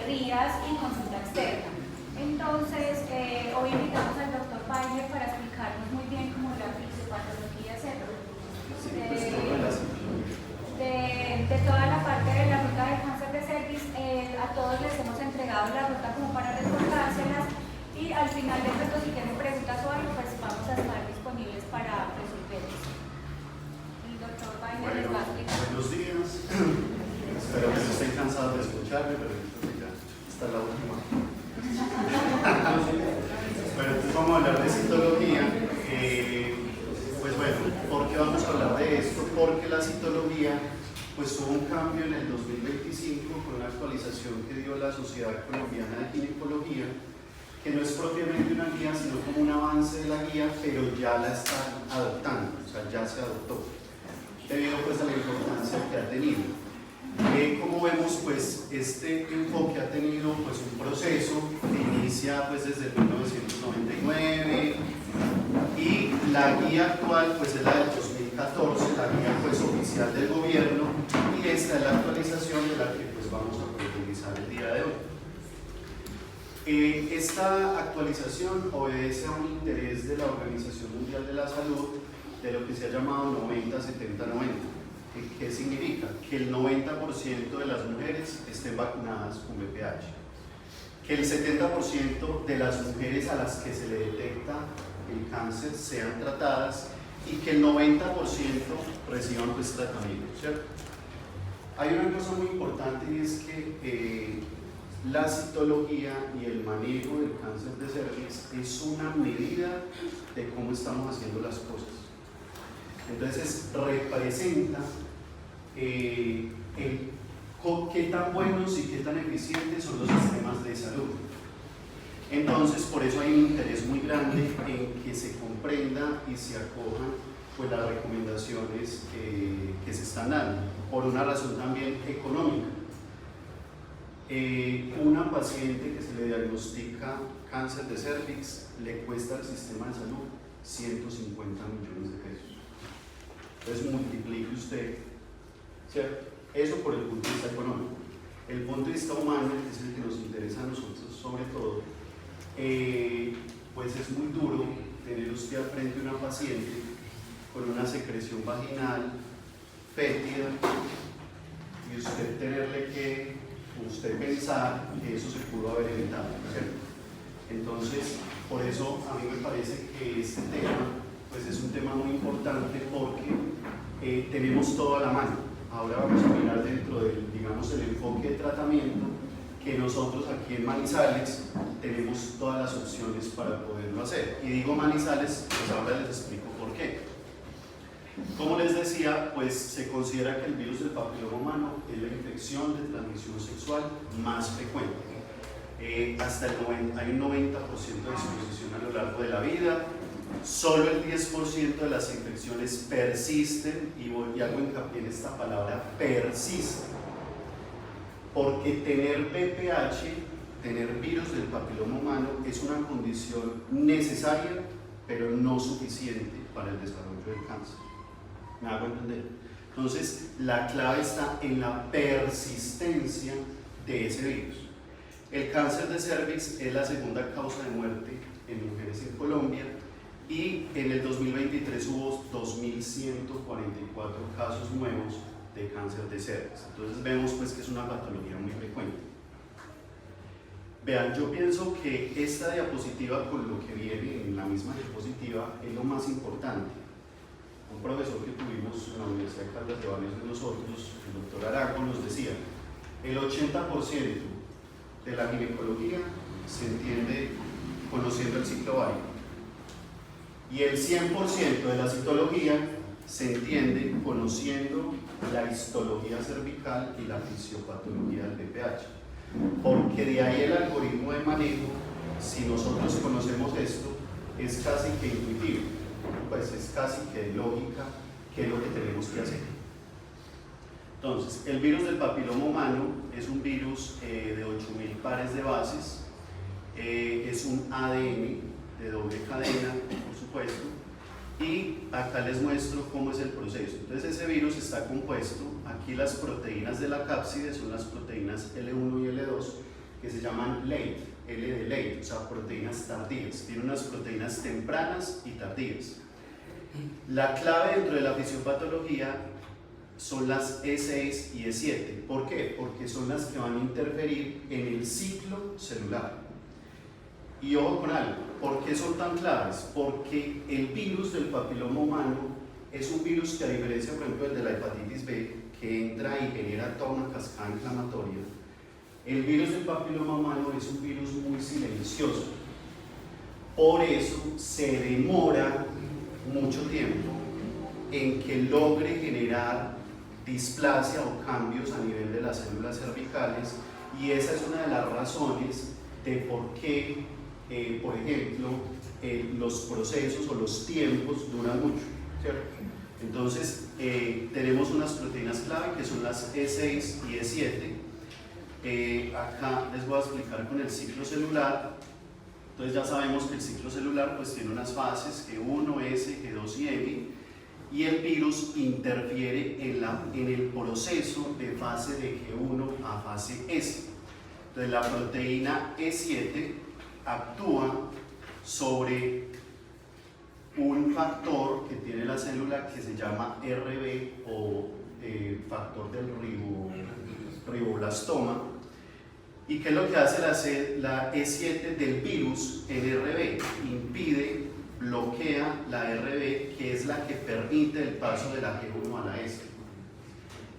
RIAS y consulta externa. Entonces, hoy invitamos al doctor Baile para explicarnos muy bien cómo la fisiopatología, etc. De toda la parte de la ruta del cáncer de cervix, a todos les hemos entregado la ruta como para recordárselas y al final del reto, si tienen preguntas o algo, pues vamos a estar disponibles para resolverlas. El doctor Baile les va a explicar. Buenos días. Espero que no estén cansados de escucharme, pero ya esta es la última. Bueno, entonces vamos a hablar de citología. Pues bueno, ¿por qué vamos a hablar de esto? Porque la citología pues tuvo un cambio en el 2025 con una actualización que dio la Sociedad Colombiana de Ginecología, que no es propiamente una guía, sino como un avance de la guía, pero ya la están adoptando, o sea, ya se adoptó, debido pues a la importancia que ha tenido. Como vemos, pues este enfoque ha tenido pues un proceso que inicia pues desde 1999 y la guía actual pues es la del 2014, la guía pues oficial del gobierno, y esta es la actualización de la que pues vamos a profundizar el día de hoy. Esta actualización obedece a un interés de la Organización Mundial de la Salud de lo que se ha llamado 90-70-90. ¿Qué significa? Que el 90% de las mujeres estén vacunadas con VPH, que el 70% de las mujeres a las que se le detecta el cáncer sean tratadas y que el 90% reciban pues tratamiento, ¿cierto? Hay una cosa muy importante y es que la citología y el manejo del cáncer de cervix es una medida de cómo estamos haciendo las cosas. Entonces representa qué tan buenos y qué tan eficientes son los sistemas de salud. Entonces, por eso hay un interés muy grande en que se comprenda y se acojan pues, las recomendaciones que se están dando, por una razón también económica. Una paciente que se le diagnostica cáncer de cervix le cuesta al sistema de salud 150 millones de pesos. Entonces multiplique usted, ¿cierto? Eso por el punto de vista económico. El punto de vista humano, que es el que nos interesa a nosotros sobre todo, pues es muy duro tener usted al frente de una paciente con una secreción vaginal fétida y usted tenerle que, usted pensar que eso se pudo haber evitado, ¿cierto? Entonces, por eso a mí me parece que este tema pues es un tema muy importante porque tenemos todo a la mano. Ahora vamos a mirar dentro del, digamos, el enfoque de tratamiento que nosotros aquí en Manizales tenemos todas las opciones para poderlo hacer. Y digo Manizales, pues ahora les explico por qué. Como les decía, pues se considera que el virus del papiloma humano es la infección de transmisión sexual más frecuente. Hay un 90% de exposición a lo largo de la vida. Solo el 10% de las infecciones persisten, y hago hincapié en esta palabra, persisten, porque tener VPH, tener virus del papiloma humano, es una condición necesaria, pero no suficiente para el desarrollo del cáncer. ¿Me hago entender? Entonces, la clave está en la persistencia de ese virus. El cáncer de cervix es la segunda causa de muerte en mujeres en Colombia, y en el 2023 hubo 2.144 casos nuevos de cáncer de cervix. Entonces vemos pues que es una patología muy frecuente. Vean, yo pienso que esta diapositiva con lo que viene en la misma diapositiva es lo más importante. Un profesor que tuvimos en la Universidad de Caldas de varios de nosotros, el doctor Arango, nos decía: el 80% de la ginecología se entiende conociendo el ciclo ovárico, y el 100% de la citología se entiende conociendo la histología cervical y la fisiopatología del VPH, porque de ahí el algoritmo de manejo, si nosotros conocemos esto, es casi que intuitivo, pues es casi que lógica qué es lo que tenemos que hacer. Entonces, el virus del papiloma humano es un virus de 8.000 pares de bases, es un ADN de doble cadena, por supuesto, y acá les muestro cómo es el proceso. Entonces ese virus está compuesto, aquí las proteínas de la cápside son las proteínas L1 y L2, que se llaman late, L de late, o sea, proteínas tardías. Tiene unas proteínas tempranas y tardías. La clave dentro de la fisiopatología son las E6 y E7. ¿Por qué? Porque son las que van a interferir en el ciclo celular. Y ojo con algo, ¿por qué son tan claves? Porque el virus del papiloma humano es un virus que, a diferencia, por ejemplo, del de la hepatitis B, que entra y genera toda una cascada inflamatoria, el virus del papiloma humano es un virus muy silencioso. Por eso se demora mucho tiempo en que logre generar displasia o cambios a nivel de las células cervicales, y esa es una de las razones de por qué, por ejemplo, los procesos o los tiempos duran mucho, ¿cierto? Entonces, tenemos unas proteínas clave que son las E6 y E7. Acá les voy a explicar con el ciclo celular. Entonces ya sabemos que el ciclo celular pues tiene unas fases, G1, S, G2 y M, y el virus interfiere en el proceso de fase de G1 a fase S. Entonces la proteína E7 actúa sobre un factor que tiene la célula que se llama RB o factor del riboblastoma. ¿Y qué es lo que hace la E7 del virus en RB? Impide, bloquea la RB, que es la que permite el paso de la G1 a la S.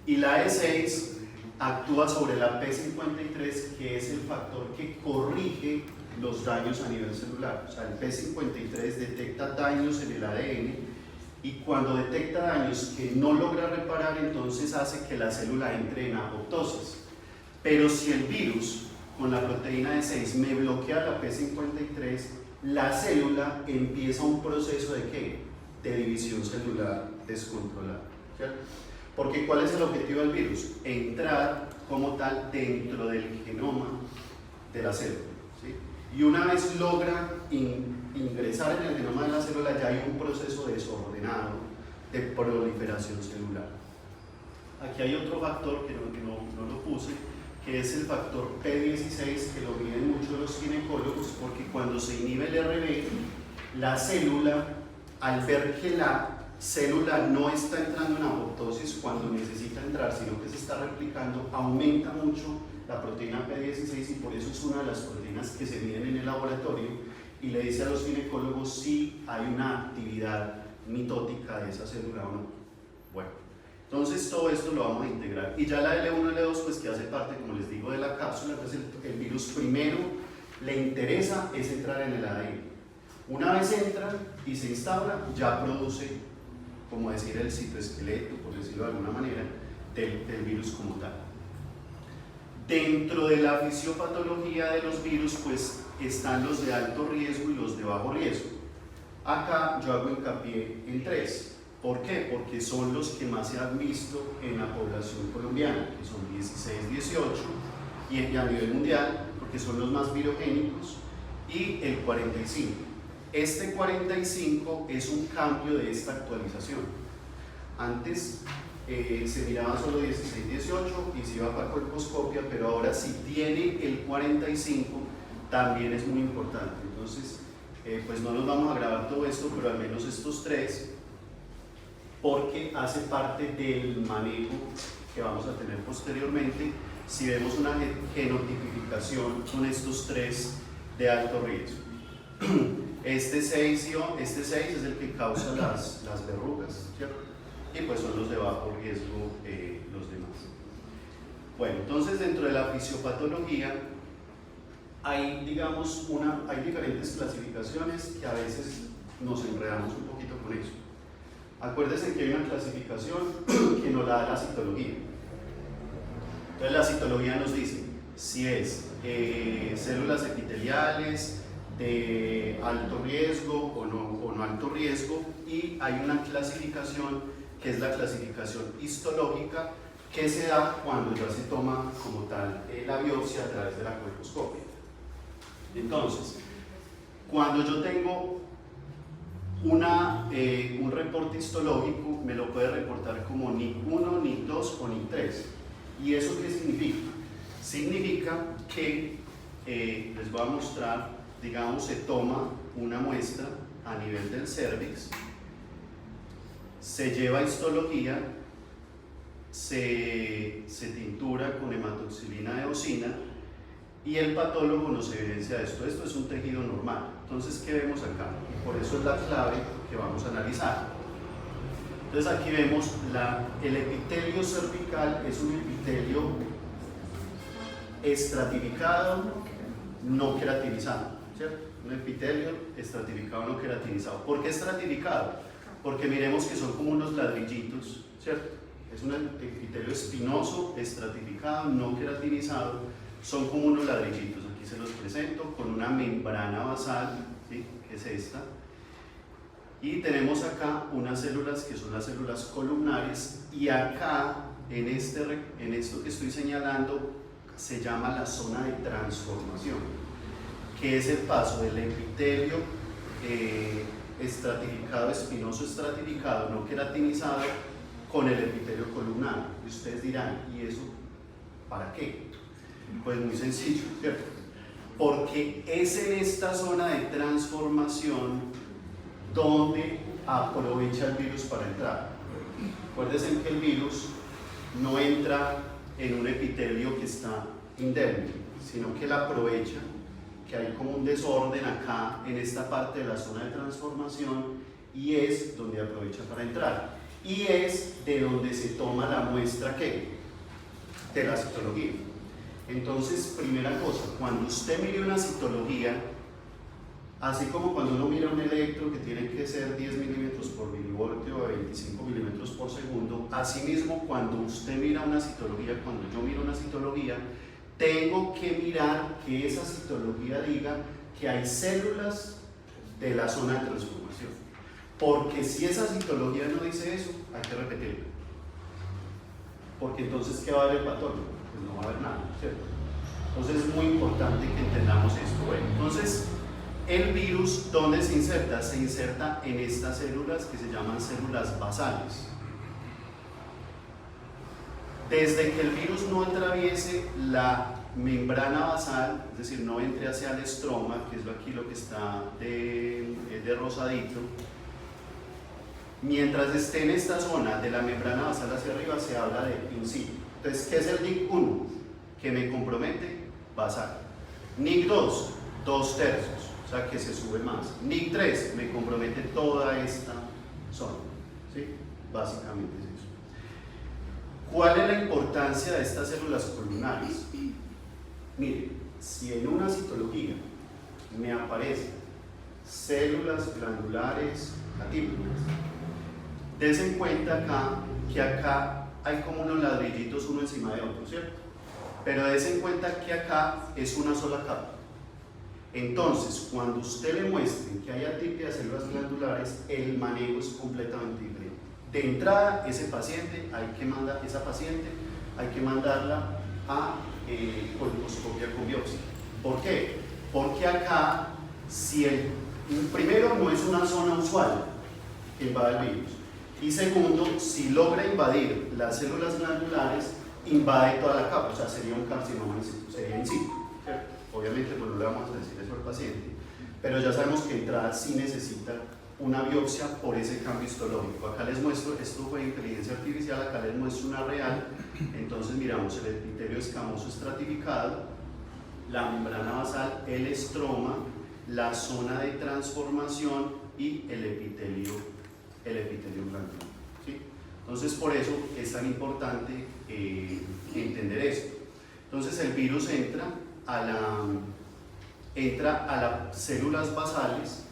Y la E6 actúa sobre la P53, que es el factor que corrige los daños a nivel celular. O sea, el P53 detecta daños en el ADN, y cuando detecta daños que no logra reparar, entonces hace que la célula entre en apoptosis. Pero si el virus con la proteína E6 me bloquea la P53, la célula empieza un proceso de ¿qué? De división celular descontrolada, ¿cierto? Porque ¿cuál es el objetivo del virus? Entrar como tal dentro del genoma de la célula, ¿sí? Y una vez logra ingresar en el genoma de la célula, ya hay un proceso desordenado de proliferación celular. Aquí hay otro factor que no lo puse, que es el factor P16, que lo miden mucho los ginecólogos, porque cuando se inhibe el RB, la célula, al ver que la célula no está entrando en apoptosis cuando necesita entrar, sino que se está replicando, aumenta mucho la proteína P16, y por eso es una de las proteínas que se miden en el laboratorio, y le dice a los ginecólogos si hay una actividad mitótica de esa célula o no. Bueno, entonces todo esto lo vamos a integrar, y ya la L1 y L2 pues que hace parte, como les digo, de la cápsula. Entonces el virus primero le interesa es entrar en el ADN. Una vez entra y se instaura, ya produce, como decir, el citoesqueleto, por decirlo de alguna manera, del virus como tal. Dentro de la fisiopatología de los virus pues están los de alto riesgo y los de bajo riesgo. Acá yo hago hincapié en tres. ¿Por qué? Porque son los que más se han visto en la población colombiana, que son 16, 18, y a nivel mundial, porque son los más virogénicos, y el 45. Este 45 es un cambio de esta actualización. Antes se miraba solo 16, 18 y se iba para colposcopia, pero ahora si tiene el 45 también es muy importante. Entonces, pues no nos vamos a grabar todo esto, pero al menos estos tres, porque hace parte del manejo que vamos a tener posteriormente si vemos una genotipificación con estos tres de alto riesgo. Este 6 es el que causa las verrugas, ¿cierto? Y pues son los de bajo riesgo los demás. Bueno, entonces dentro de la fisiopatología hay, digamos, hay diferentes clasificaciones que a veces nos enredamos un poquito con eso. Acuérdense que hay una clasificación que nos la da la citología. Entonces la citología nos dice si es células epiteliales de alto riesgo o no alto riesgo, y hay una clasificación que es la clasificación histológica, que se da cuando ya se toma como tal la biopsia a través de la colposcopia. Entonces, cuando yo tengo un reporte histológico, me lo puede reportar como NIC1, NIC2 o NIC3. ¿Y eso qué significa? Significa que les voy a mostrar, digamos, se toma una muestra a nivel del cérvix, se lleva a histología, se tintura con hematoxilina eosina y el patólogo nos evidencia esto. Esto es un tejido normal. Entonces, ¿qué vemos acá? Y por eso es la clave que vamos a analizar. Entonces, aquí vemos el epitelio cervical, es un epitelio estratificado, no queratinizado, ¿cierto? Un epitelio estratificado, no queratinizado. ¿Por qué estratificado? Porque miremos que son como unos ladrillitos, ¿cierto? Es un epitelio espinoso, estratificado, no queratinizado, son como unos ladrillitos. Aquí se los presento con una membrana basal, ¿sí? Que es esta. Y tenemos acá unas células que son las células columnares, y acá, en esto que estoy señalando, se llama la zona de transformación, que es el paso del epitelio estratificado, espinoso estratificado, no queratinizado, con el epitelio columnar. Y ustedes dirán, ¿y eso para qué? Pues muy sencillo, ¿cierto? Porque es en esta zona de transformación donde aprovecha el virus para entrar. Acuérdense que el virus no entra en un epitelio que está indemne, sino que él aprovecha que hay como un desorden acá en esta parte de la zona de transformación, y es donde aprovecha para entrar, y es de donde se toma la muestra ¿qué? De la citología. Entonces, primera cosa, cuando usted mire una citología, así como cuando uno mira un electro que tiene que ser 10 milímetros por milivoltio o 25 milímetros por segundo, asimismo cuando usted mira una citología, cuando yo miro una citología, tengo que mirar que esa citología diga que hay células de la zona de transformación. Porque si esa citología no dice eso, hay que repetirla. Porque entonces, ¿qué va a haber el patólogo? Pues no va a haber nada, ¿cierto? Entonces es muy importante que entendamos esto. Bueno, entonces, el virus, ¿dónde se inserta? Se inserta en estas células que se llaman células basales. Desde que el virus no atraviese la membrana basal, es decir, no entre hacia el estroma, que es aquí lo que está de rosadito, mientras esté en esta zona de la membrana basal hacia arriba, se habla de in situ. Entonces, ¿qué es el NIC 1? Que me compromete basal. NIC 2, 2/3, o sea que se sube más. NIC 3, me compromete toda esta zona, ¿sí? Básicamente es eso. ¿Cuál es la importancia de estas células columnares? Mire, si en una citología me aparecen células glandulares atípicas, dense en cuenta acá que acá hay como unos ladrillitos uno encima de otro, ¿cierto? Pero dense en cuenta que acá es una sola capa. Entonces, cuando usted le muestre que hay atipia de células glandulares, el manejo es completamente diferente. De entrada, esa paciente hay que mandarla a colposcopia con biopsia. ¿Por qué? Porque acá, primero, no es una zona usual que invade el virus, y segundo, si logra invadir las células glandulares, invade toda la capa, o sea, sería un carcinoma in situ, sería in situ, ¿cierto? Obviamente, pues no le vamos a decir eso al paciente, pero ya sabemos que entrada sí necesita una biopsia por ese cambio histológico. Acá les muestro, esto fue inteligencia artificial, acá les muestro una real. Entonces miramos el epitelio escamoso estratificado, la membrana basal, el estroma, la zona de transformación y el epitelio glandular, ¿sí? Entonces por eso es tan importante entender esto. Entonces el virus entra a las células basales.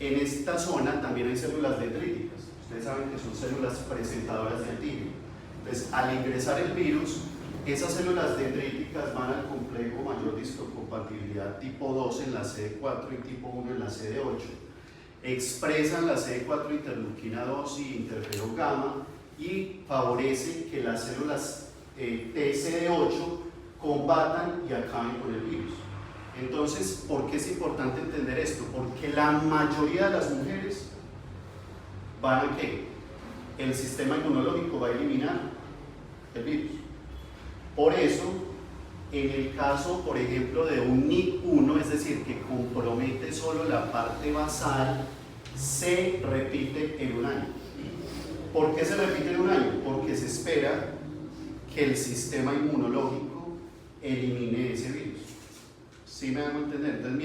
En esta zona también hay células dendríticas. Ustedes saben que son células presentadoras de antígeno. Entonces, al ingresar el virus, esas células dendríticas van al complejo mayor de histocompatibilidad tipo 2 en la CD4 y tipo 1 en la CD8. Expresan la CD4 interleuquina 2 y interferón gamma, y favorecen que las células TCD8 combatan y acaben con el virus. Entonces, ¿por qué es importante entender esto? Porque la mayoría de las mujeres van a ¿qué? El sistema inmunológico va a eliminar el virus. Por eso, En el caso, por ejemplo, de un NIC1, es decir, que compromete solo la parte basal, se repite en un año. ¿Por qué se repite en un año? Porque se espera que el sistema inmunológico elimine ese virus. ¿Sí me hago entender? Entonces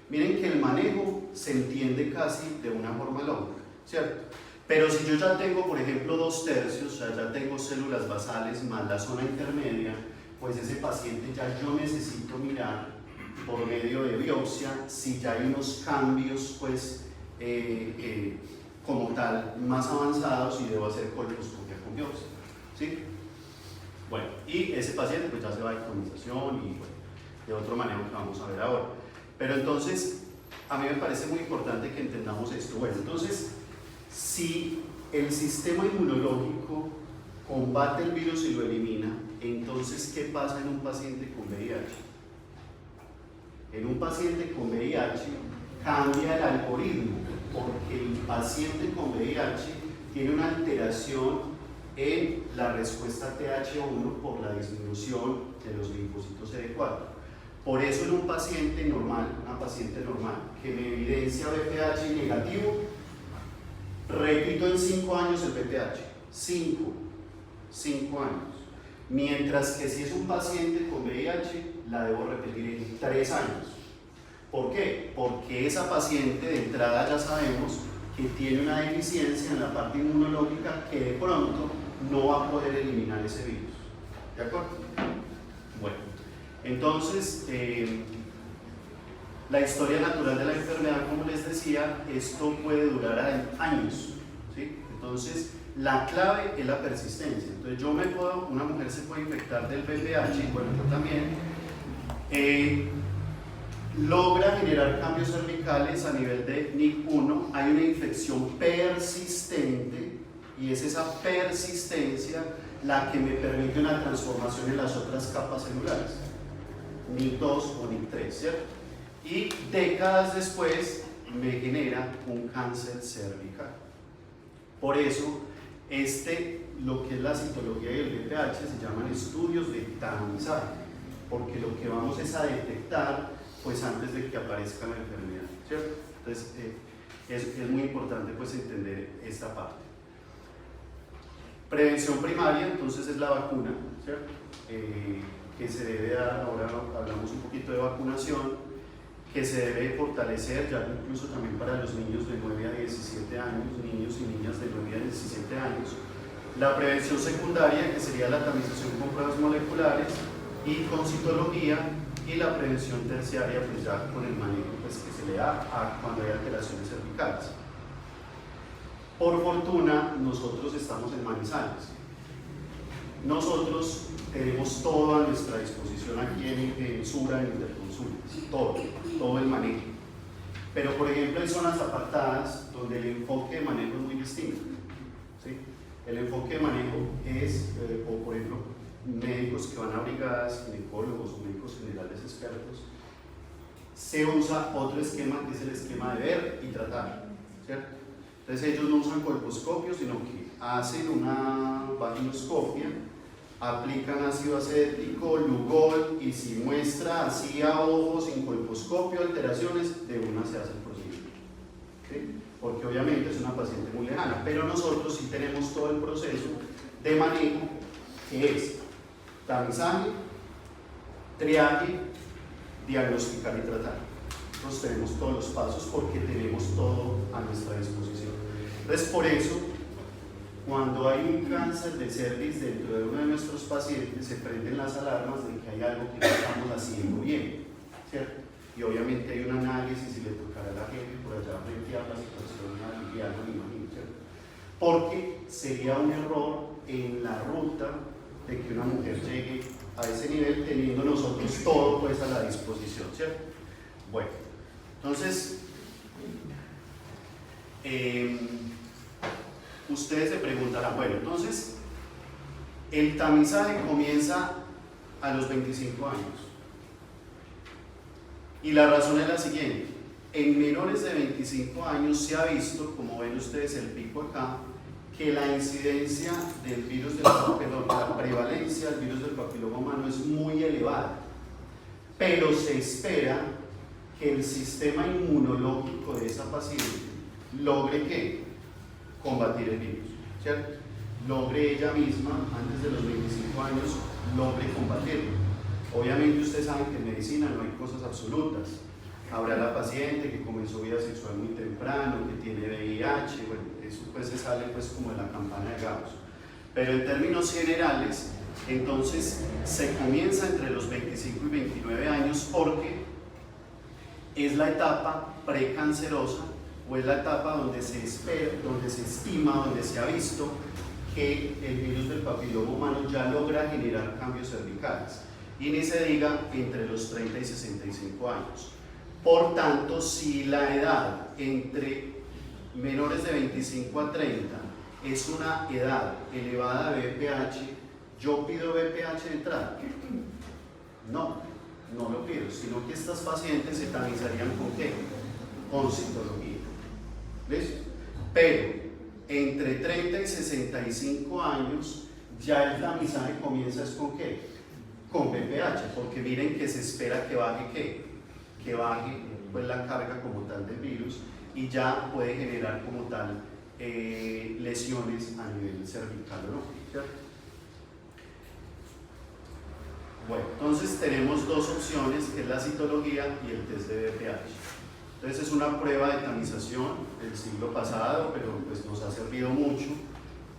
miren que el manejo se entiende casi de una forma lógica, ¿cierto? Pero si yo ya tengo, por ejemplo, 2/3, o sea, ya tengo células basales más la zona intermedia, pues ese paciente ya yo necesito mirar por medio de biopsia si ya hay unos cambios, pues, como tal, más avanzados y debo hacer colposcopia con biopsia, ¿sí? Bueno, y ese paciente pues ya se va a ictonización y bueno, de otro manejo que vamos a ver ahora. Pero entonces, a mí me parece muy importante que entendamos esto. Bueno, entonces, si el sistema inmunológico combate el virus y lo elimina, entonces, ¿qué pasa en un paciente con VIH? En un paciente con VIH cambia el algoritmo, porque el paciente con VIH tiene una alteración en la respuesta TH1 por la disminución de los linfocitos CD4. Por eso en un paciente normal, una paciente normal, que me evidencia VPH negativo, repito en 5 años el VPH. 5 años. Mientras que si es un paciente con VIH, la debo repetir en 3 años. ¿Por qué? Porque esa paciente de entrada ya sabemos que tiene una deficiencia en la parte inmunológica que de pronto no va a poder eliminar ese virus. ¿De acuerdo? Bueno, entonces, la historia natural de la enfermedad, como les decía, esto puede durar años, ¿sí? Entonces, la clave es la persistencia. Entonces, una mujer se puede infectar del VPH, bueno, yo también, logra generar cambios cervicales a nivel de NIC1, hay una infección persistente y es esa persistencia la que me permite una transformación en las otras capas celulares, NIC2 o NIC3, ¿cierto? Y décadas después me genera un cáncer cervical. Por eso, lo que es la citología y el VPH se llaman estudios de tamizaje, porque lo que vamos es a detectar pues antes de que aparezca la enfermedad, ¿cierto? Entonces es muy importante pues entender esta parte. Prevención primaria, entonces es la vacuna, ¿cierto? Que se debe dar, ahora hablamos un poquito de vacunación, que se debe fortalecer, ya incluso también para los niños de 9 a 17 años, niños y niñas de 9 a 17 años. La prevención secundaria, que sería la tamización con pruebas moleculares y con citología, y la prevención terciaria, pues ya con el manejo pues, que se le da cuando hay alteraciones cervicales. Por fortuna, nosotros estamos en Manizales. Nosotros tenemos todo a nuestra disposición aquí en Sura, en Interconsultas, todo el manejo. Pero, por ejemplo, hay zonas apartadas donde el enfoque de manejo es muy distinto, ¿sí? El enfoque de manejo es, por ejemplo, médicos que van a brigadas, ginecólogos o médicos generales expertos, se usa otro esquema que es el esquema de ver y tratar, ¿cierto? Entonces ellos no usan colposcopio, sino que hacen una vaginoscopia, aplican ácido acético, Lugol, y si muestra así a ojo, sin colposcopio, alteraciones, de una se hace el procedimiento, ¿sí? Porque obviamente es una paciente muy lejana, pero nosotros sí tenemos todo el proceso de manejo, que es tamizaje, triaje, diagnosticar y tratar. Nosotros tenemos todos los pasos porque tenemos todo a nuestra disposición. Entonces, por eso, cuando hay un cáncer de cervix dentro de uno de nuestros pacientes, se prenden las alarmas de que hay algo que no estamos haciendo bien, ¿cierto? Y obviamente hay un análisis y le tocará a la gente por allá frente a la situación y algo, me imagino, ¿cierto? Porque sería un error en la ruta de que una mujer llegue a ese nivel teniendo nosotros todo pues a la disposición, ¿cierto? Bueno, entonces ustedes se preguntarán, bueno, entonces el tamizaje comienza a los 25 años y la razón es la siguiente: en menores de 25 años se ha visto, como ven ustedes el pico acá, que la incidencia del virus del la prevalencia del virus del papiloma humano es muy elevada, pero se espera que el sistema inmunológico de esa paciente logre ¿qué? Combatir el virus, ¿cierto? Logre ella misma, antes de los 25 años, logre combatirlo. Obviamente ustedes saben que en medicina no hay cosas absolutas. Habrá la paciente que comenzó vida sexual muy temprano, que tiene VIH, bueno, eso pues se sale pues como de la campana de Gauss. Pero en términos generales, entonces se comienza entre los 25 y 29 años porque es la etapa precancerosa o es la etapa donde se espera, donde se estima, donde se ha visto que el virus del papiloma humano ya logra generar cambios cervicales. Y ni se diga entre los 30 y 65 años. Por tanto, si la edad entre menores de 25 a 30 es una edad elevada de BPH, ¿yo pido BPH de entrada? No, no lo pido, sino que estas pacientes se tamizarían con ¿qué? Con citología. ¿Listo? Pero entre 30 y 65 años ya el tamizaje comienza es con ¿qué? Con BPH, porque miren que se espera que baje ¿qué? Que baje pues, la carga como tal del virus y ya puede generar como tal lesiones a nivel cervical, ¿no? ¿Cierto? Bueno, entonces tenemos dos opciones, que es la citología y el test de BPH. Entonces es una prueba de tamización del siglo pasado, pero pues nos ha servido mucho.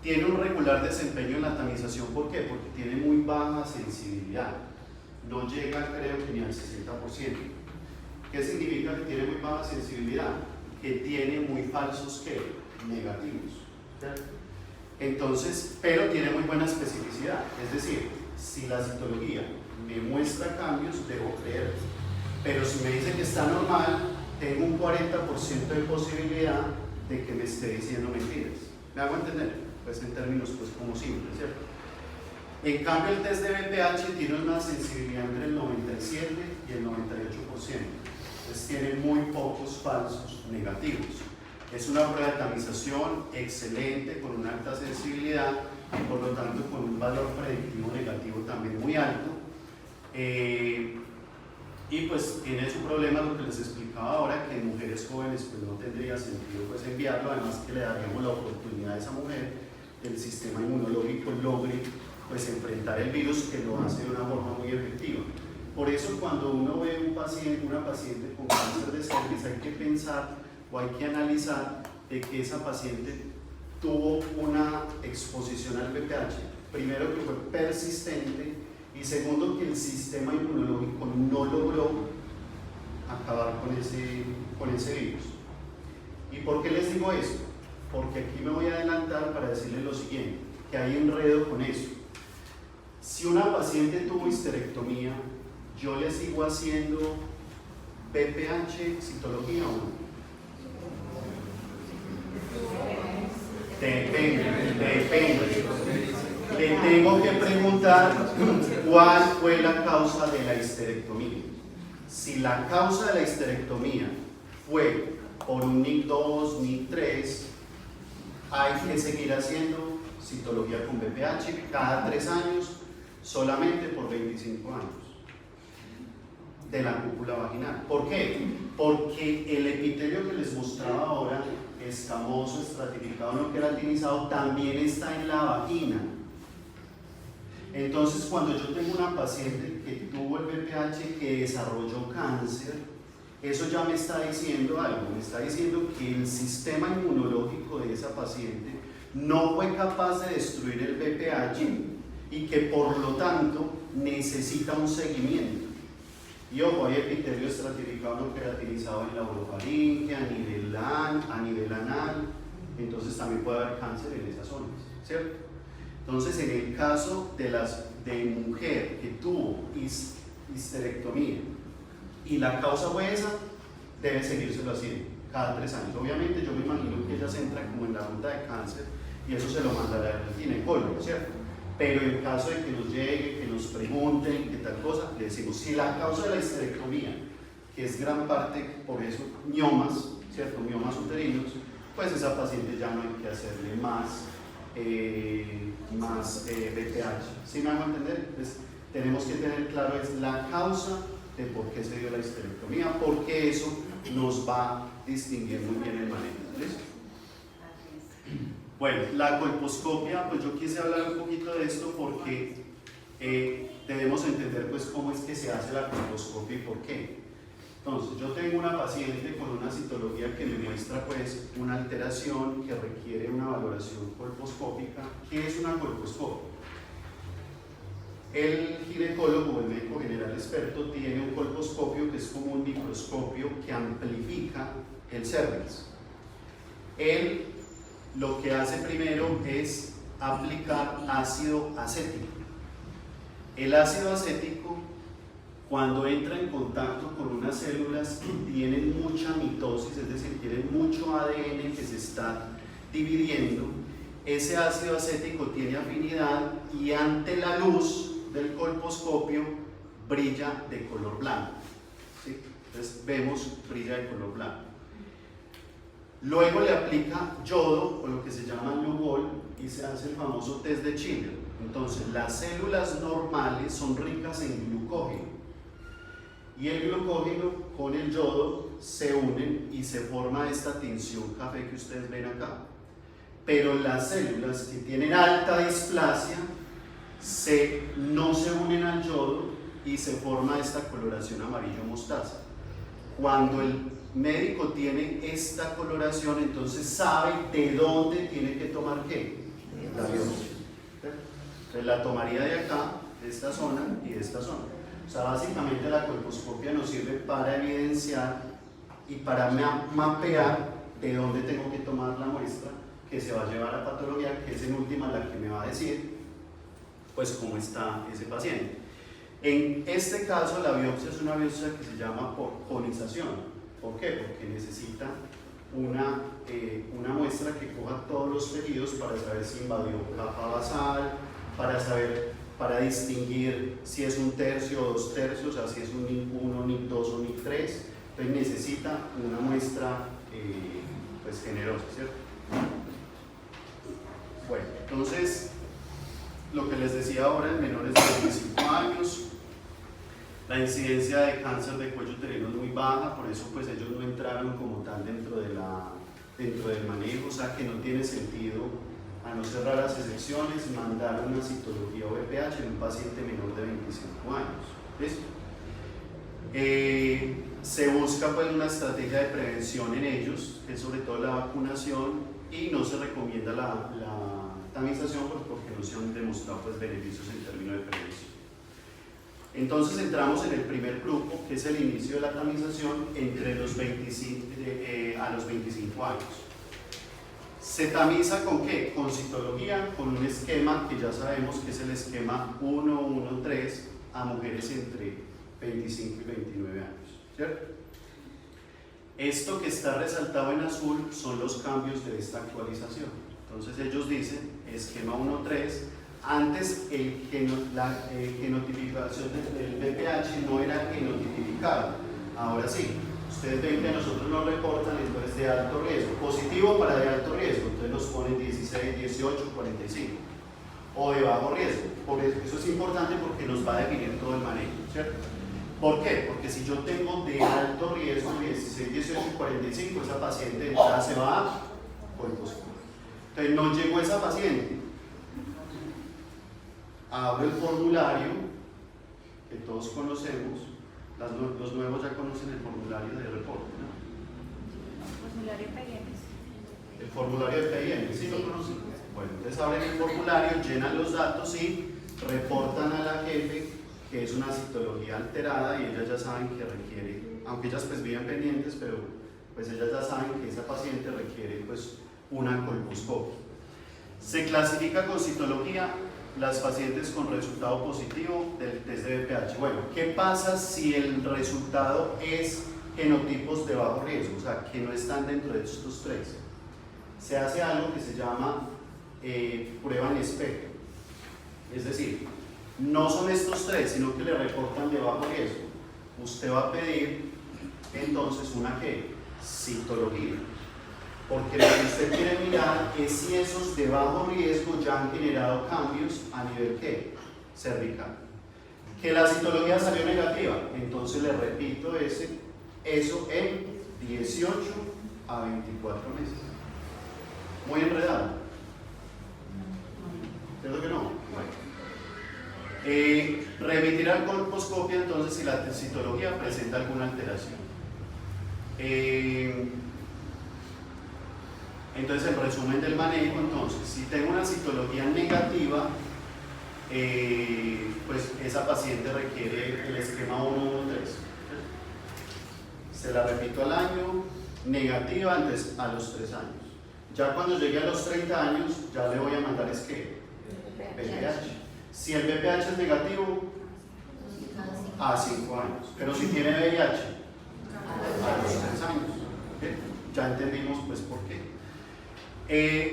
Tiene un regular desempeño en la tamización, ¿por qué? Porque tiene muy baja sensibilidad, no llega creo que ni al 60%. ¿Qué significa que tiene muy baja sensibilidad? Que tiene muy falsos ¿qué? Negativos. ¿Cierto? Entonces, pero tiene muy buena especificidad, es decir, si la citología me muestra cambios, debo creer, pero si me dice que está normal, tengo un 40% de posibilidad de que me esté diciendo mentiras. ¿Me hago entender? Pues en términos pues como simples, ¿cierto? En cambio el test de BPH tiene una sensibilidad entre el 97 y el 98%, entonces tiene muy pocos falsos negativos. Es una prueba de tamización excelente, con una alta sensibilidad y por lo tanto con un valor predictivo negativo también muy alto. Y pues tiene su problema lo que les explicaba ahora, que en mujeres jóvenes pues no tendría sentido pues enviarlo, además que le daríamos la oportunidad a esa mujer el sistema inmunológico logre pues enfrentar el virus, que lo hace de una forma muy efectiva. Por eso cuando uno ve un paciente, una paciente con cáncer de cervix, hay que pensar o hay que analizar de que esa paciente tuvo una exposición al BPH, primero que fue persistente y segundo que el sistema inmunológico no logró acabar con ese virus. ¿Y por qué les digo esto? Porque aquí me voy a adelantar para decirles lo siguiente, que hay enredo con eso. Si una paciente tuvo histerectomía, ¿yo le sigo haciendo BPH, citología o no? Depende. Le tengo que preguntar cuál fue la causa de la histerectomía. Si la causa de la histerectomía fue por un NIC2, NIC3, hay que seguir haciendo citología con BPH cada 3 años, solamente por 25 años de la cúpula vaginal. ¿Por qué? Porque el epitelio que les mostraba ahora, escamoso, estratificado, no queratinizado, también está en la vagina. Entonces, cuando yo tengo una paciente que tuvo el BPH, que desarrolló cáncer, eso ya me está diciendo algo, me está diciendo que el sistema inmunológico de esa paciente no fue capaz de destruir el BPH y que por lo tanto necesita un seguimiento. Y ojo, hay epitelio estratificado no queratinizado en la orofaringe, a nivel anal, entonces también puede haber cáncer en esas zonas, ¿cierto? Entonces, en el caso de mujer que tuvo histerectomía y la causa fue esa, debe seguírselo haciendo cada 3 años. Obviamente, yo me imagino que ella se entra como en la ruta de cáncer y eso se lo mandará al ginecólogo, ¿cierto? Pero en caso de que nos llegue, que nos pregunten, que tal cosa, le decimos, si la causa de la histerectomía, que es gran parte por eso miomas, ¿cierto? Miomas uterinos, pues esa paciente ya no hay que hacerle más BPH. ¿Sí me hago entender? Pues, tenemos que tener claro es la causa de por qué se dio la histerectomía, porque eso nos va a distinguir muy bien el manejo. ¿Listo? Bueno, la colposcopia, pues yo quise hablar un poquito de esto porque debemos entender pues cómo es que se hace la colposcopia y por qué. Entonces, yo tengo una paciente con una citología que me muestra pues una alteración que requiere una valoración colposcópica. ¿Qué es una colposcopia? El ginecólogo, el médico general experto, tiene un colposcopio que es como un microscopio que amplifica el cérvix. Él lo que hace primero es aplicar ácido acético. El ácido acético, cuando entra en contacto con unas células que tienen mucha mitosis, es decir, tienen mucho ADN que se está dividiendo, ese ácido acético tiene afinidad y ante la luz del colposcopio brilla de color blanco. ¿Sí? Entonces vemos brilla de color blanco. Luego le aplica yodo o lo que se llama Lugol y se hace el famoso test de Schiller. Entonces las células normales son ricas en glucógeno y el glucógeno con el yodo se unen y se forma esta tinción café que ustedes ven acá. Pero las células que tienen alta displasia no se unen al yodo y se forma esta coloración amarillo mostaza. Cuando el médico tiene esta coloración, entonces sabe de dónde tiene que tomar qué, la biopsia. Entonces la tomaría de acá, de esta zona y de esta zona. O sea, básicamente la colposcopia nos sirve para evidenciar y para mapear de dónde tengo que tomar la muestra que se va a llevar a patología, que es en última la que me va a decir pues cómo está ese paciente. En este caso la biopsia es una biopsia que se llama por conización. ¿Por qué? Porque necesita una muestra que coja todos los tejidos para saber si invadió capa basal, para distinguir si es un tercio o dos tercios, o sea, si es un NIC1, NIC2 o NIC3. Entonces necesita una muestra pues generosa, ¿cierto? Bueno, entonces lo que les decía ahora, en menores de 25 años, la incidencia de cáncer de cuello uterino es muy baja, por eso pues ellos no entraron como tal dentro del manejo, o sea que no tiene sentido, a no cerrar las excepciones, mandar una citología o VPH en un paciente menor de 25 años. ¿Listo? Se busca pues una estrategia de prevención en ellos, que es sobre todo la vacunación, y no se recomienda la tamización porque no se han demostrado pues beneficios en términos de prevención. Entonces entramos en el primer grupo, que es el inicio de la tamización entre los 25 años. ¿Se tamiza con qué? Con citología, con un esquema que ya sabemos que es el esquema 1-1-3 a mujeres entre 25 y 29 años, ¿cierto? Esto que está resaltado en azul son los cambios de esta actualización. Entonces ellos dicen, esquema 1-3, antes la genotipificación del VPH no era genotipificado, ahora sí. Ustedes ven que a nosotros nos reportan entonces de alto riesgo, positivo para de alto riesgo, entonces nos ponen 16, 18, 45, o de bajo riesgo. Por eso es importante porque nos va a definir todo el manejo, ¿cierto? ¿Por qué? Porque si yo tengo de alto riesgo 16, 18 y 45, esa paciente ya se va a colposcopia. Entonces no llegó esa paciente, abro el formulario que todos conocemos. Los nuevos ya conocen el formulario de reporte, ¿no? Formulario PIMS. El formulario de PIMS, ¿sí lo conocen? Bueno, entonces abren el formulario, llenan los datos y reportan a la jefe que es una citología alterada y ellas ya saben que requiere, aunque ellas pues viven pendientes, pero pues ellas ya saben que esa paciente requiere pues una colposcopia. Se clasifica con citología las pacientes con resultado positivo del test de VPH. Bueno, ¿qué pasa si el resultado es genotipos de bajo riesgo? O sea, que no están dentro de estos tres. Se hace algo que se llama prueba en espejo. Es decir, no son estos tres, sino que le reportan de bajo riesgo. Usted va a pedir entonces una citología. Porque lo que usted quiere mirar es si esos de bajo riesgo ya han generado cambios a nivel cervical. Que la citología salió negativa, entonces le repito eso en 18 a 24 meses. Muy enredado. ¿Cierto que no? Bueno. Remitir al colposcopia entonces si la citología presenta alguna alteración. Entonces el resumen del manejo, entonces, si tengo una citología negativa, pues esa paciente requiere el esquema 113. Se la repito al año, negativa, entonces a los 3 años. Ya cuando llegue a los 30 años, ya le voy a mandar es que BPH. Si el BPH es negativo, a 5 años. Pero si tiene VIH, a los 3 años. ¿Okay? Ya entendimos pues por qué.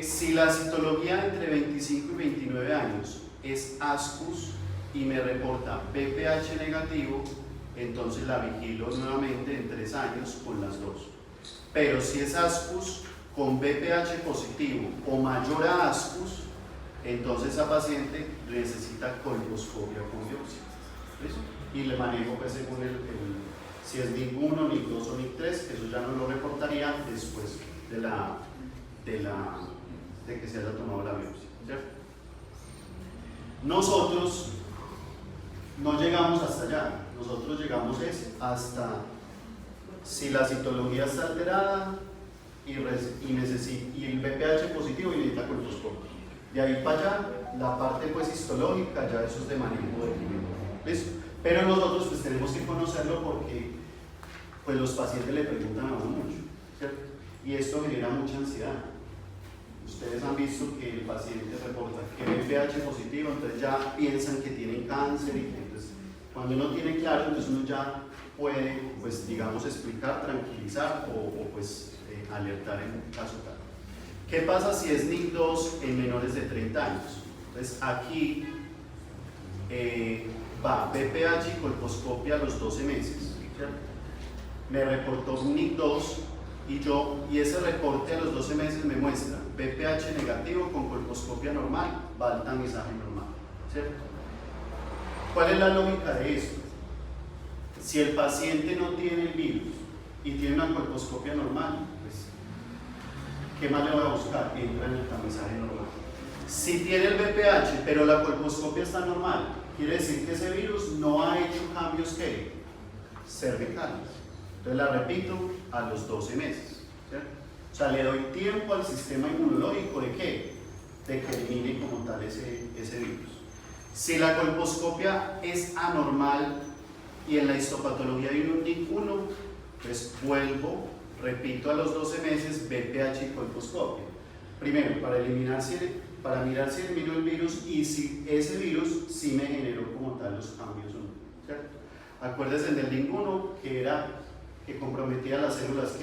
Si la citología entre 25 y 29 años es ASCUS y me reporta BPH negativo, entonces la vigilo nuevamente en 3 años con las dos. Pero si es ASCUS con BPH positivo o mayor a ASCUS, entonces esa paciente necesita colposcopia con biopsia. ¿Listo? Y le manejo pues según si es NIC 1, NIC 2 o NIC 3, eso ya no lo reportaría después de que se haya tomado la biopsia, ¿cierto? Nosotros no llegamos hasta allá, nosotros llegamos hasta si la citología está alterada y el BPH positivo y necesita colposcopia. De ahí para allá, la parte pues histológica, ya eso es de manejo de clínico. ¿Listo? Pero nosotros pues tenemos que conocerlo porque pues los pacientes le preguntan a uno mucho, ¿cierto? Y esto genera mucha ansiedad. Ustedes han visto que el paciente reporta que BPH positivo, entonces ya piensan que tienen cáncer y que entonces, cuando uno tiene claro, entonces uno ya puede, pues digamos, explicar, tranquilizar o pues alertar en un caso tal. ¿Qué pasa si es NIC 2 en menores de 30 años? Entonces aquí va BPH y colposcopia a los 12 meses, ¿cierto? Me reportó un NIC 2 y ese reporte a los 12 meses me muestra BPH negativo con colposcopia normal, va al tamizaje normal, ¿cierto? ¿Cuál es la lógica de esto? Si el paciente no tiene el virus y tiene una colposcopia normal, pues, ¿qué más le voy a buscar? Entra en el tamizaje normal. Si tiene el BPH, pero la colposcopia está normal, quiere decir que ese virus no ha hecho cambios cervicales. Entonces la repito a los 12 meses, ¿cierto? O sea, le doy tiempo al sistema inmunológico de ¿qué? De que elimine como tal ese virus. Si la colposcopia es anormal y en la histopatología de un NIC 1, pues vuelvo, repito a los 12 meses BPH y colposcopia. Primero, para mirar si elimino el virus y si ese virus sí me generó como tal los cambios o no, ¿cierto? Acuérdense del NIC 1 que comprometía las células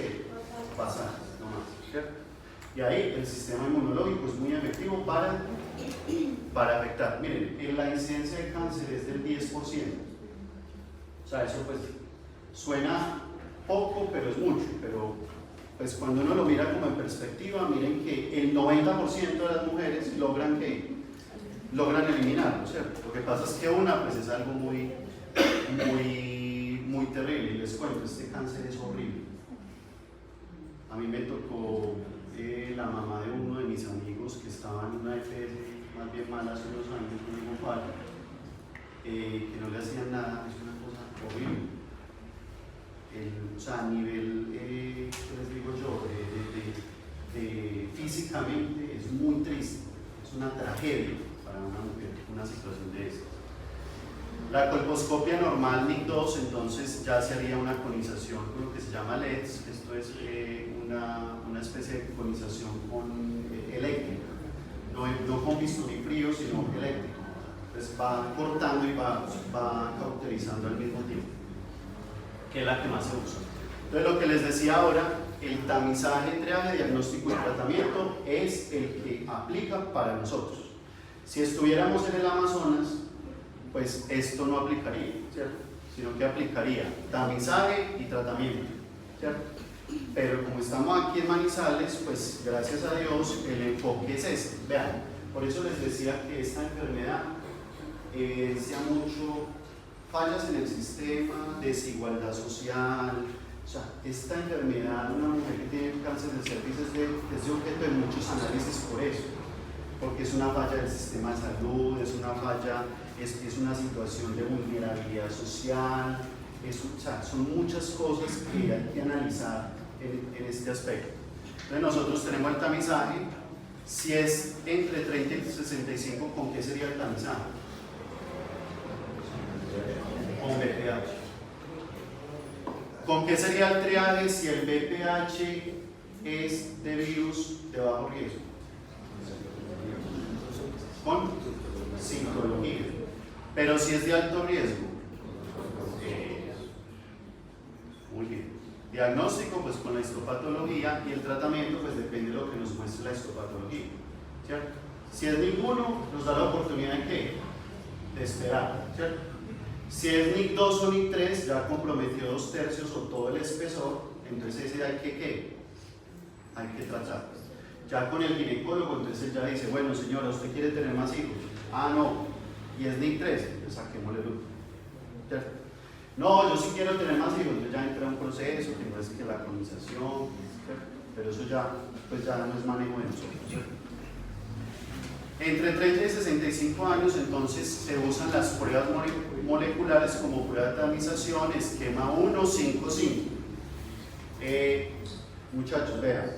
basales, no más, ¿cierto? Y ahí el sistema inmunológico es muy efectivo para afectar. Miren, la incidencia de cáncer es del 10%. O sea, eso pues suena poco, pero es mucho. Pero pues cuando uno lo mira como en perspectiva, miren que el 90% de las mujeres logran eliminarlo, ¿cierto? Lo que pasa es que una pues es algo muy terrible, y les cuento, este cáncer es horrible. A mí me tocó la mamá de uno de mis amigos que estaba en una EPS más bien mala hace unos años, no digo cuál, que no le hacían nada, es una cosa horrible. O sea, a nivel, ¿qué les digo yo? Físicamente es muy triste, es una tragedia para una mujer, una situación de estas. La colposcopia normal NIC 2, entonces ya se haría una conización con lo que se llama LEDs, esto es una especie de conización eléctrica, no con bisturí frío, sino eléctrico. Entonces va cortando y va cauterizando al mismo tiempo, que es la que más se usa. Entonces lo que les decía ahora, el tamizaje, triaje, diagnóstico y tratamiento es el que aplica para nosotros. Si estuviéramos en el Amazonas, pues esto no aplicaría, ¿cierto? Sino que aplicaría tamizaje y tratamiento, ¿cierto? Pero como estamos aquí en Manizales, pues gracias a Dios el enfoque es este. Vean, por eso les decía que esta enfermedad evidencia mucho fallas en el sistema, desigualdad social. O sea, esta enfermedad, una mujer que tiene cáncer de cervix es de objeto de muchos análisis por eso, porque es una falla del sistema de salud, es una falla, es una situación de vulnerabilidad social, o sea, son muchas cosas que hay que analizar en este aspecto. Entonces nosotros tenemos el tamizaje. Si es entre 30 y 65, ¿con qué sería el tamizaje? Con BPH. ¿Con qué sería el triaje si el BPH es de virus de bajo riesgo? Con citología. Pero si es de alto riesgo. Muy bien. Diagnóstico, pues con la histopatología, y el tratamiento, pues depende de lo que nos muestre la histopatología, ¿cierto? Si es ninguno, nos da la oportunidad de ¿qué? De esperar, ¿cierto? Si es NIC 2 o NIC 3, ya comprometió 2/3 o todo el espesor, entonces ese hay que ¿qué? Hay que tratar. Ya con el ginecólogo, entonces ya dice, bueno señora, ¿usted quiere tener más hijos? Ah, no, y es NIC 3, pues saquémosle luz, ¿cierto? No, yo sí quiero tener más hijos, yo ya entré a un proceso, que no es que la colonización, ¿cierto? Pero eso ya, pues ya no es manejo de nosotros, ¿cierto? Entre 30 y 65 años, entonces, se usan las pruebas moleculares como prueba de tamización, esquema 1, 5, 5. Muchachos, vean,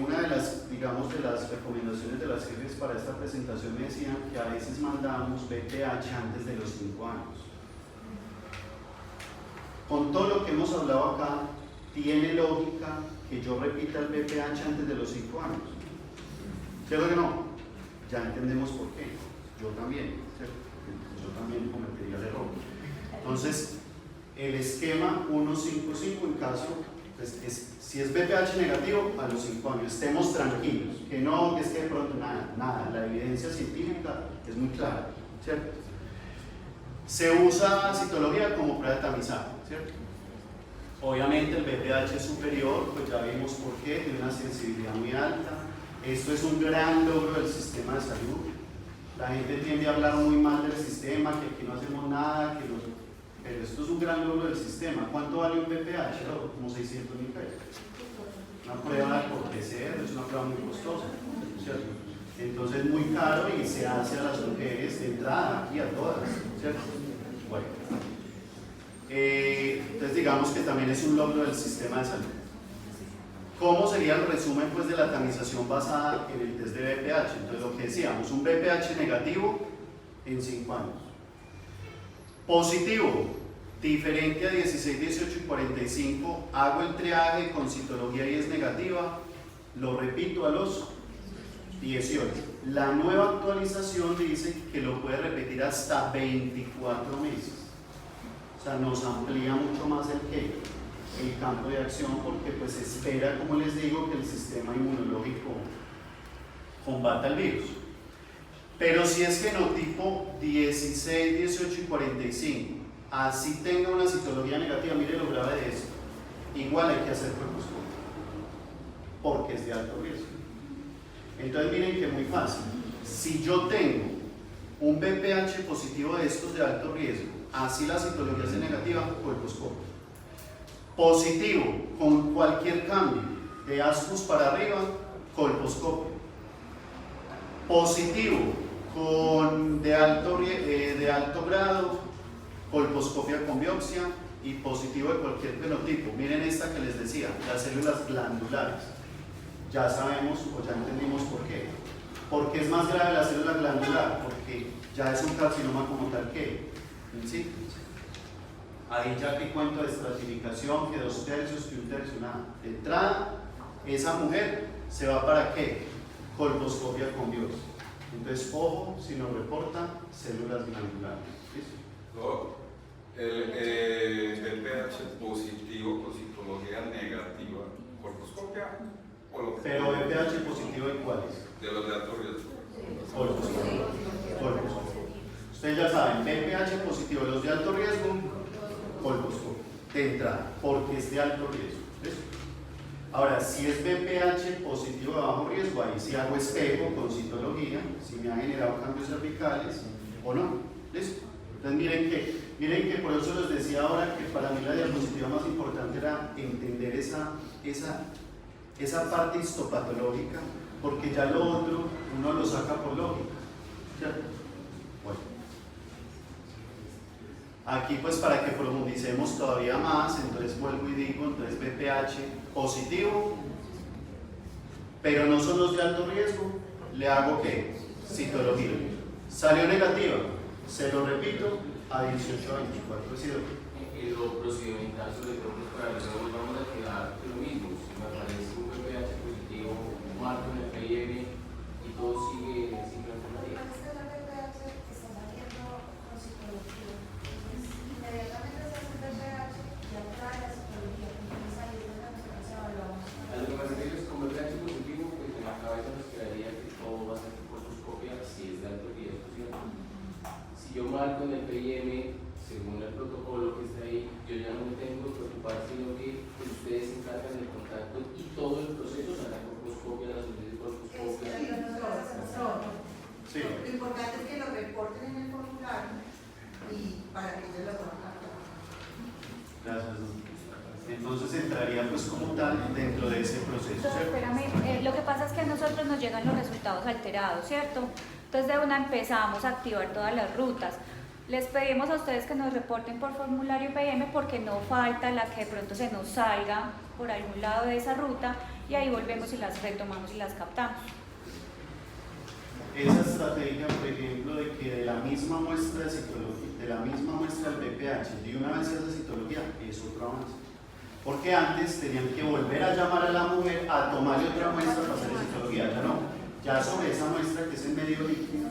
una de las, digamos, de las recomendaciones de las jefes para esta presentación me decían que a veces mandamos BPH antes de los 5 años. Con todo lo que hemos hablado acá, ¿tiene lógica que yo repita el BPH antes de los 5 años? ¿Cierto que no? Ya entendemos por qué. Yo también, ¿cierto? Yo también cometería el error. Entonces, el esquema 155 en caso, pues, si es BPH negativo, a los 5 años, estemos tranquilos, que no, que es que de pronto nada, la evidencia científica es muy clara, ¿cierto? Se usa citología como prueba de tamizaje, ¿cierto? Obviamente el BPH es superior, pues ya vimos por qué, tiene una sensibilidad muy alta. Esto es un gran logro del sistema de salud. La gente tiende a hablar muy mal del sistema, que aquí no hacemos nada, pero esto es un gran logro del sistema. ¿Cuánto vale un BPH? Como 600.000 pesos. Una prueba por PCR es una prueba muy costosa, ¿cierto? Entonces es muy caro y se hace a las mujeres de entrada, aquí a todas, ¿cierto? Bueno, entonces digamos que también es un logro del sistema de salud. ¿Cómo sería el resumen pues, de la tamización basada en el test de BPH? Entonces lo que decíamos, un BPH negativo en 5 años. Positivo, diferente a 16, 18 y 45, hago el triaje con citología y es negativa, lo repito a los 18. La nueva actualización dice que lo puede repetir hasta 24 meses. O sea, nos amplía mucho más el campo de acción porque pues se espera, como les digo, que el sistema inmunológico combata el virus. Pero si es genotipo 16, 18 y 45, así tenga una citología negativa, mire lo grave de esto, igual hay que hacer colposcopia porque es de alto riesgo. Entonces miren que es muy fácil. Si yo tengo un BPH positivo de estos de alto riesgo, así la citología sea negativa, colposcopia. Positivo, con cualquier cambio de ASCUS para arriba, colposcopia. Positivo, de alto grado, colposcopia con biopsia. Y positivo de cualquier fenotipo. Miren esta que les decía, las células glandulares. Ya sabemos o ya entendimos por qué. ¿Por qué es más grave la célula glandular? Porque ya es un carcinoma como tal que en sí. Ahí ya que cuento de estratificación, que 2/3, que 1/3, nada. De entrada, esa mujer se va para ¿qué? Colposcopia con biopsia. Entonces, ojo, si nos reporta células glandulares. ¿Listo? El BPH positivo con citología negativa, colposcopia o lo que Pero BPH positivo ¿en cuáles? de los de alto riesgo. Colposcopia. Ustedes ya saben, BPH positivo, los de alto riesgo, colposcopia, de entrada, porque es de alto riesgo. ¿Listo? Ahora, si es BPH positivo de bajo riesgo, ahí sí hago espejo con citología, si me ha generado cambios cervicales o no. ¿Listo? Entonces miren que Miren que por eso les decía ahora que para mí la diapositiva más importante era entender esa parte histopatológica, porque ya lo otro uno lo saca por lógica, ¿cierto? Bueno, aquí pues para que profundicemos todavía más, entonces vuelvo y digo, entonces BPH positivo, pero no son los de alto riesgo, le hago ¿qué? Citología. Salió negativa, se lo repito, a 18 a 24 residuos. Lo procedimental, sobre todo, pues para luego vamos a quedar lo mismo. Si me aparece un VPH positivo, un marco en el PIM y todo sigue sin enfermería. A lo que me refiero es como VPH positivo, pues en la cabeza nos quedaría que todo va a ser por colposcopia si es de alto riesgo, ¿cierto? Si yo marco en el PIM, según el protocolo que está ahí, yo ya no me tengo que preocupar, sino que ustedes se encargan del contacto y todo el proceso será colposcopia, la solicitud de colposcopia. Sí. Lo importante es que lo reporten en el formulario y para que ellos lo puedan captar. Gracias. Entonces entraría pues como tal dentro de ese proceso, Entonces, ¿cierto? espérame, lo que pasa es que a nosotros nos llegan los resultados alterados, ¿cierto? Entonces de una empezamos a activar todas las rutas. Les pedimos a ustedes que nos reporten por formulario PM porque no falta la que de pronto se nos salga por algún lado de esa ruta y ahí volvemos y las retomamos y las captamos. Esa estrategia, por ejemplo, de que de la misma muestra de citología, de la misma muestra del BPH, de una vez se hace citología, es otro avance. Porque antes tenían que volver a llamar a la mujer a tomarle otra muestra para hacer citología, ya no. Ya sobre esa muestra que es en medio líquido,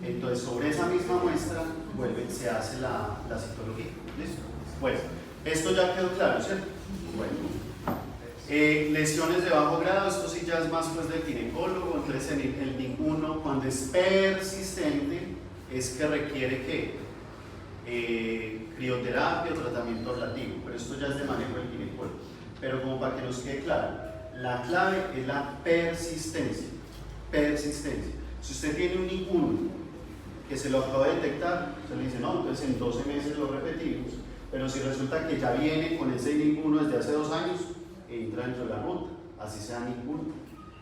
entonces sobre esa misma muestra se hace la citología. ¿Listo? Bueno, esto ya quedó claro, ¿cierto? Bueno. Lesiones de bajo grado, esto sí ya es más pues del ginecólogo, entonces el ninguno cuando es persistente es que requiere ¿qué? Crioterapia o tratamiento ablativo, pero esto ya es de manejo del ginecólogo. Pero como para que nos quede claro, la clave es la persistencia. Persistencia. Si usted tiene un ninguno que se lo acaba de detectar, se le dice no, entonces en 12 meses lo repetimos, pero si resulta que ya viene con ese ninguno desde hace 2 años, entra dentro de la ruta, así sea ninguno.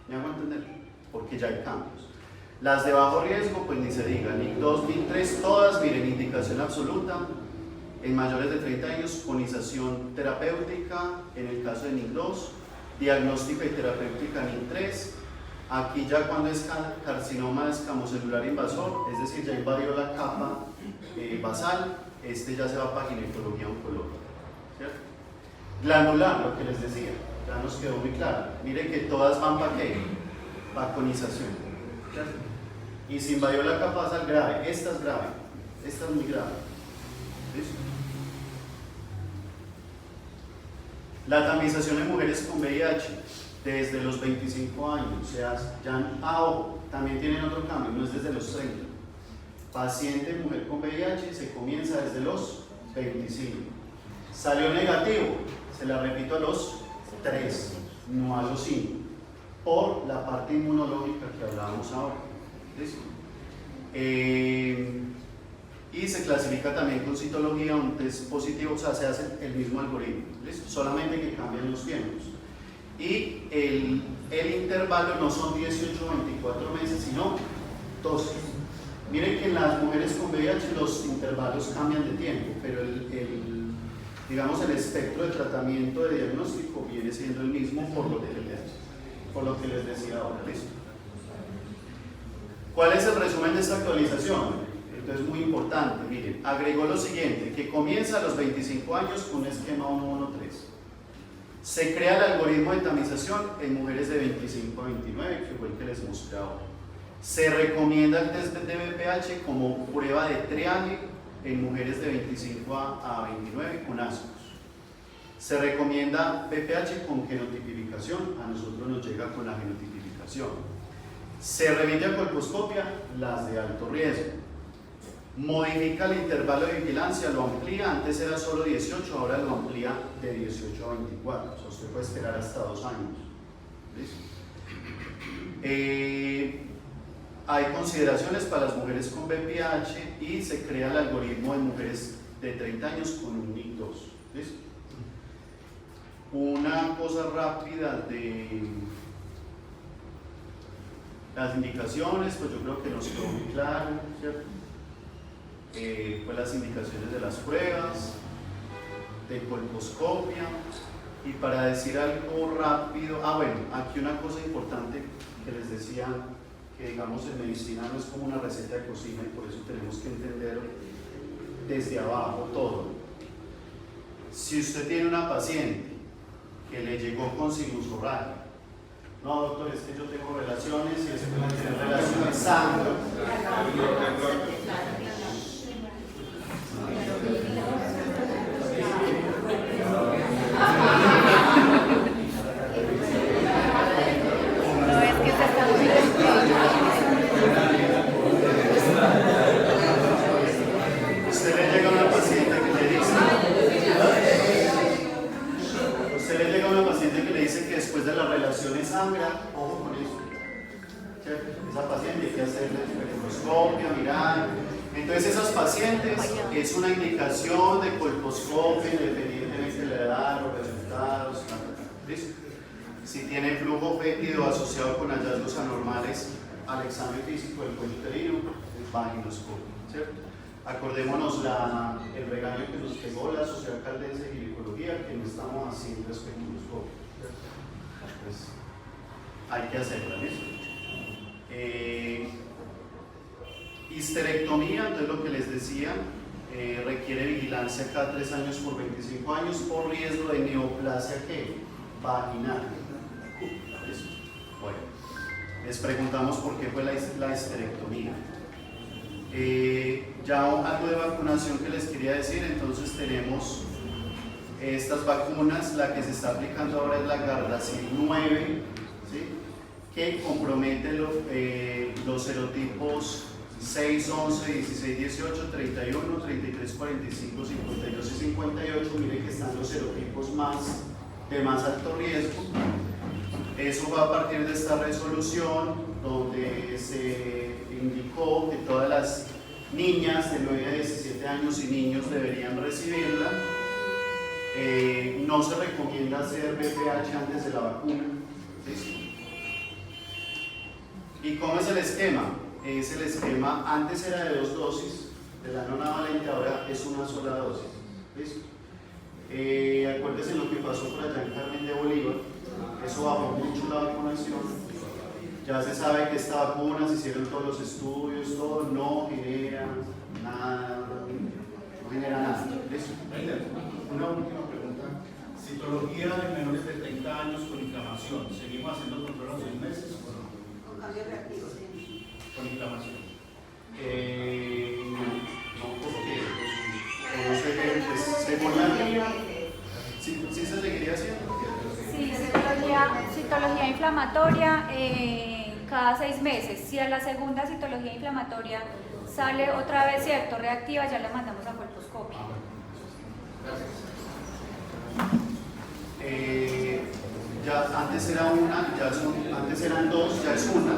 ¿Me hago entender? Porque ya hay cambios. Las de bajo riesgo, pues ni se diga, NIC 2, NIC 3, todas, miren, indicación absoluta, en mayores de 30 años, conización terapéutica, en el caso de NIC 2, diagnóstica y terapéutica NIC 3, aquí ya cuando es carcinoma escamocelular invasor, es decir, ya invadió la capa basal, este ya se va para ginecología oncológica, ¿cierto? Glandular, lo que les decía, ya nos quedó muy claro, miren que todas van para qué, para conización, ¿cierto? Y si invadió la capa basal, grave, esta es muy grave. ¿Listo? La tamización en mujeres con VIH desde los 25 años, o sea, ya también tienen otro cambio, no es desde los 30. Paciente mujer con VIH se comienza desde los 25. Salió negativo, se la repito, a los 3, no a los 5, por la parte inmunológica que hablábamos ahora. ¿Listo? Y se clasifica también con citología, un test positivo, o sea, se hace el mismo algoritmo, ¿listo? Solamente que cambian los tiempos. Y el intervalo no son 18 o 24 meses, sino 12. Miren que en las mujeres con VIH los intervalos cambian de tiempo, pero digamos el espectro de tratamiento de diagnóstico viene siendo el mismo por lo que les decía ahora, ¿listo? ¿Cuál es el resumen de esta actualización? Entonces es muy importante, miren, agregó lo siguiente, que comienza a los 25 años con un esquema 113. Se crea el algoritmo de tamización en mujeres de 25 a 29, que fue el que les mostré ahora. Se recomienda el test de BPH como prueba de triaje en mujeres de 25 a 29 con ascos. Se recomienda BPH con genotipificación, a nosotros nos llega con la genotipificación. Se remite a colposcopia, las de alto riesgo. Modifica el intervalo de vigilancia, lo amplía, antes era solo 18, ahora lo amplía de 18 a 24, o sea, usted puede esperar hasta 2 años. ¿Listo? Hay consideraciones para las mujeres con VPH y se crea el algoritmo de mujeres de 30 años con un NIC2. ¿Listo? Una cosa rápida de las indicaciones, pues yo creo que nos quedó muy claro, ¿cierto? Pues las indicaciones de las pruebas, de colposcopia, y para decir algo rápido, bueno, aquí una cosa importante que les decía, que digamos en medicina no es como una receta de cocina y por eso tenemos que entender desde abajo todo. Si usted tiene una paciente que le llegó con sinusorragia, no doctor, es que yo tengo relaciones y es que no tiene relaciones sanas. Usted le llega a una paciente que le dice que después de las relaciones sangra, ojo con eso. ¿Cierto? Esa paciente hay que hacerle colposcopia, mirar. Entonces esas pacientes es una indicación de colposcopia independientemente de la edad, los resultados, ¿listo? Si tiene flujo fétido asociado con hallazgos anormales al examen físico del cuello uterino, vaginoscopio, ¿cierto? Acordémonos el regaño que nos pegó la Sociedad Caldense de Ginecología, que no estamos haciendo especuloscopio, ¿cierto? Pues hay que hacerla, ¿listo? Histerectomía, entonces lo que les decía, requiere vigilancia cada 3 años por 25 años por riesgo de neoplasia vaginal. ¿Listo? Bueno, les preguntamos por qué fue la histerectomía. Ya algo de vacunación que les quería decir, entonces tenemos estas vacunas, la que se está aplicando ahora es la Gardasil 9, ¿sí? Que compromete los serotipos 6, 11, 16, 18, 31, 33, 45, 52 y 58. Miren que están los serotipos de más alto riesgo. Eso va a partir de esta resolución donde se indicó que todas las niñas de 9 a 17 años y niños deberían recibirla. No se recomienda hacer BPH antes de la vacuna. ¿Sí? ¿Y cómo es el esquema? Es el esquema, antes era de 2 dosis de la nonavalente, ahora es una sola dosis. ¿Listo? Acuérdense lo que pasó por allá en Carmen de Bolívar, eso bajó mucho la vacunación. Ya se sabe que esta vacuna, se hicieron todos los estudios, todo no genera nada, no genera nada. ¿Listo? Una última pregunta. Citología de menores de 30 años con inflamación. ¿Seguimos haciendo control a los 6 meses o no? Con cambio reactivo, sí. Con inflamación. No, porque no sé qué, pues, según la guía, sí se seguiría haciendo. Sí, citología inflamatoria cada 6 meses. Si a la segunda citología inflamatoria sale otra vez, ¿cierto? Reactiva, ya la mandamos a colposcopia. Ya antes era una, antes eran 2, ya es una.